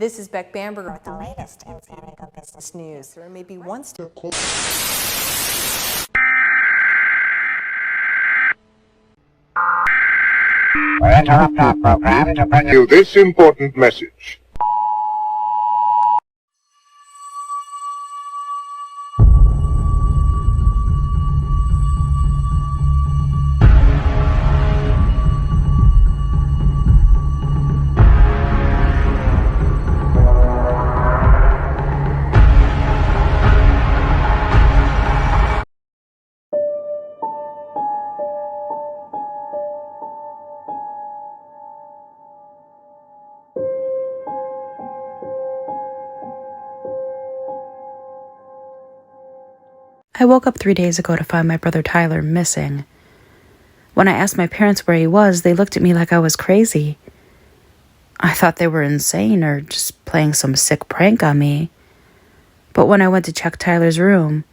This is Beck Bamberger with the latest in San Diego business news. There may be one step closer. We interrupt our program to bring you this important message. I woke up 3 days ago to find my brother Tyler missing. When I asked my parents where he was, they looked at me like I was crazy. I thought they were insane or just playing some sick prank on me. But when I went to check Tyler's room,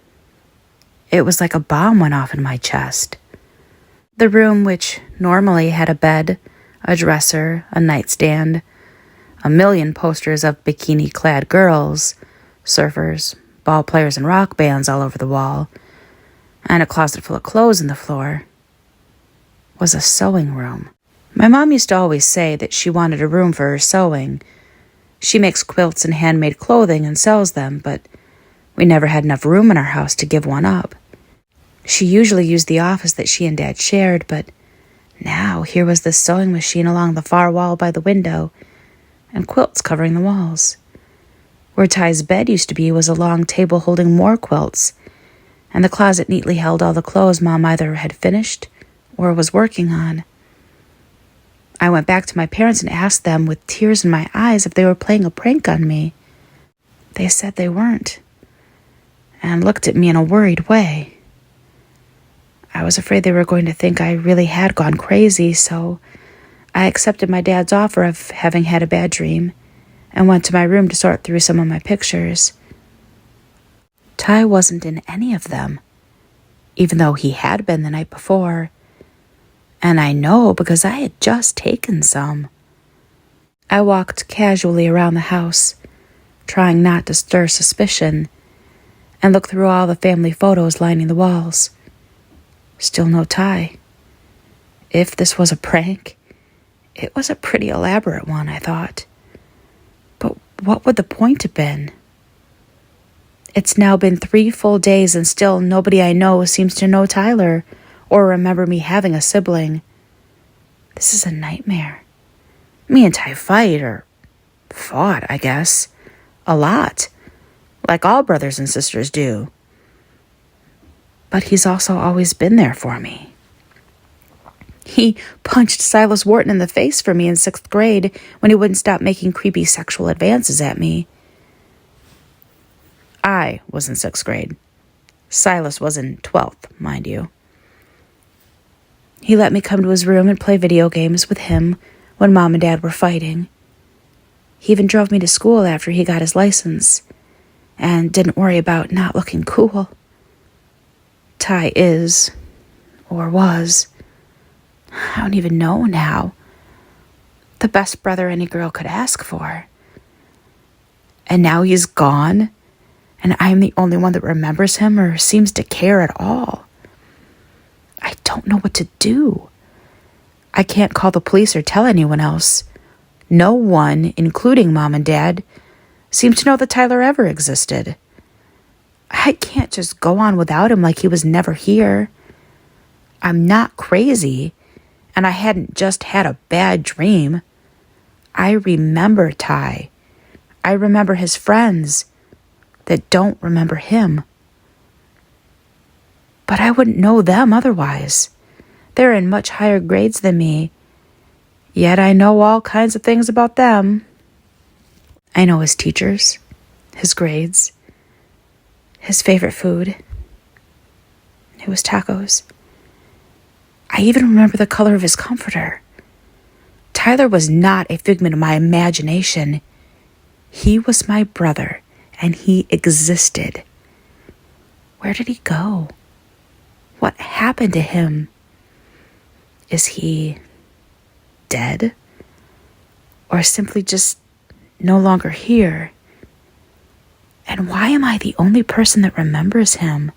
it was like a bomb went off in my chest. The room, which normally had a bed, a dresser, a nightstand, a million posters of bikini-clad girls, surfers, ball players and rock bands all over the wall, and a closet full of clothes on the floor, was a sewing room. My mom used to always say that she wanted a room for her sewing. She makes quilts and handmade clothing and sells them, but we never had enough room in our house to give one up. She usually used the office that she and Dad shared, but now here was this sewing machine along the far wall by the window, and quilts covering the walls. Where Ty's bed used to be was a long table holding more quilts, and the closet neatly held all the clothes Mom either had finished or was working on. I went back to my parents and asked them with tears in my eyes if they were playing a prank on me. They said they weren't, and looked at me in a worried way. I was afraid they were going to think I really had gone crazy, so I accepted my dad's offer of having had a bad dream and went to my room to sort through some of my pictures. Ty wasn't in any of them, even though he had been the night before. And I know because I had just taken some. I walked casually around the house, trying not to stir suspicion, and looked through all the family photos lining the walls. Still no Ty. If this was a prank, it was a pretty elaborate one, I thought. But what would the point have been? It's now been 3 full days and still nobody I know seems to know Tyler or remember me having a sibling. This is a nightmare. Me and Ty fight, or fought, I guess, a lot, like all brothers and sisters do. But he's also always been there for me. He punched Silas Wharton in the face for me in 6th grade when he wouldn't stop making creepy sexual advances at me. I was in 6th grade. Silas was in 12th, mind you. He let me come to his room and play video games with him when Mom and Dad were fighting. He even drove me to school after he got his license and didn't worry about not looking cool. Ty is, or was, I don't even know now, the best brother any girl could ask for. And now he's gone, and I'm the only one that remembers him or seems to care at all. I don't know what to do. I can't call the police or tell anyone else. No one, including Mom and Dad, seems to know that Tyler ever existed. I can't just go on without him like he was never here. I'm not crazy, and I hadn't just had a bad dream. I remember Ty. I remember his friends that don't remember him. But I wouldn't know them otherwise. They're in much higher grades than me. Yet I know all kinds of things about them. I know his teachers, his grades, his favorite food. It was tacos. I even remember the color of his comforter. Tyler was not a figment of my imagination. He was my brother, and he existed. Where did he go? What happened to him? Is he dead? Or simply just no longer here. And why am I the only person that remembers him?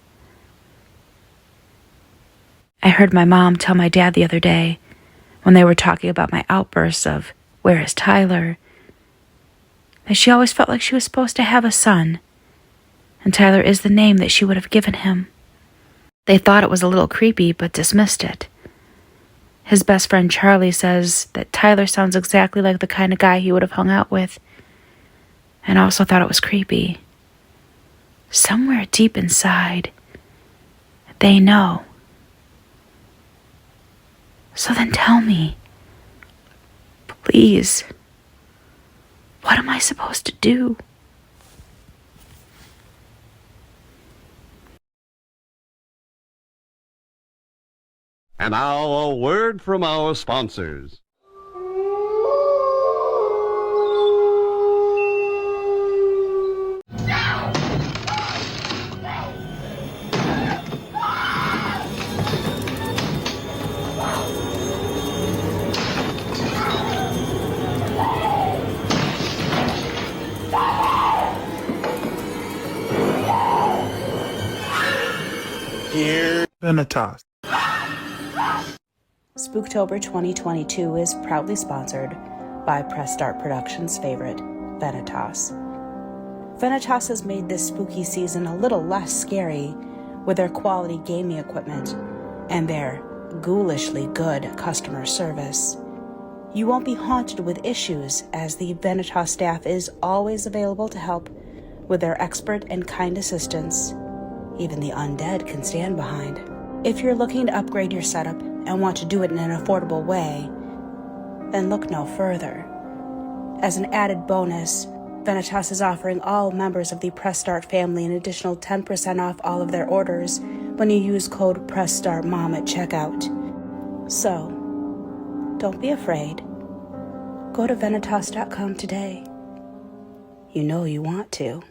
I heard my mom tell my dad the other day when they were talking about my outbursts of, "Where is Tyler?" that she always felt like she was supposed to have a son, and Tyler is the name that she would have given him. They thought it was a little creepy, but dismissed it. His best friend Charlie says that Tyler sounds exactly like the kind of guy he would have hung out with, and also thought it was creepy. Somewhere deep inside, they know. So then tell me, please, what am I supposed to do? And now a word from our sponsors. VENATOS. Spooktober 2022 is proudly sponsored by Press Start Productions' favorite, VENATOS. VENATOS has made this spooky season a little less scary with their quality gaming equipment and their ghoulishly good customer service. You won't be haunted with issues, as the VENATOS staff is always available to help with their expert and kind assistance. Even the undead can stand behind. If you're looking to upgrade your setup and want to do it in an affordable way, then look no further. As an added bonus, VENATOS is offering all members of the Press Start family an additional 10% off all of their orders when you use code pressstartmom at checkout. So, don't be afraid. Go to venatos.com today. You know you want to.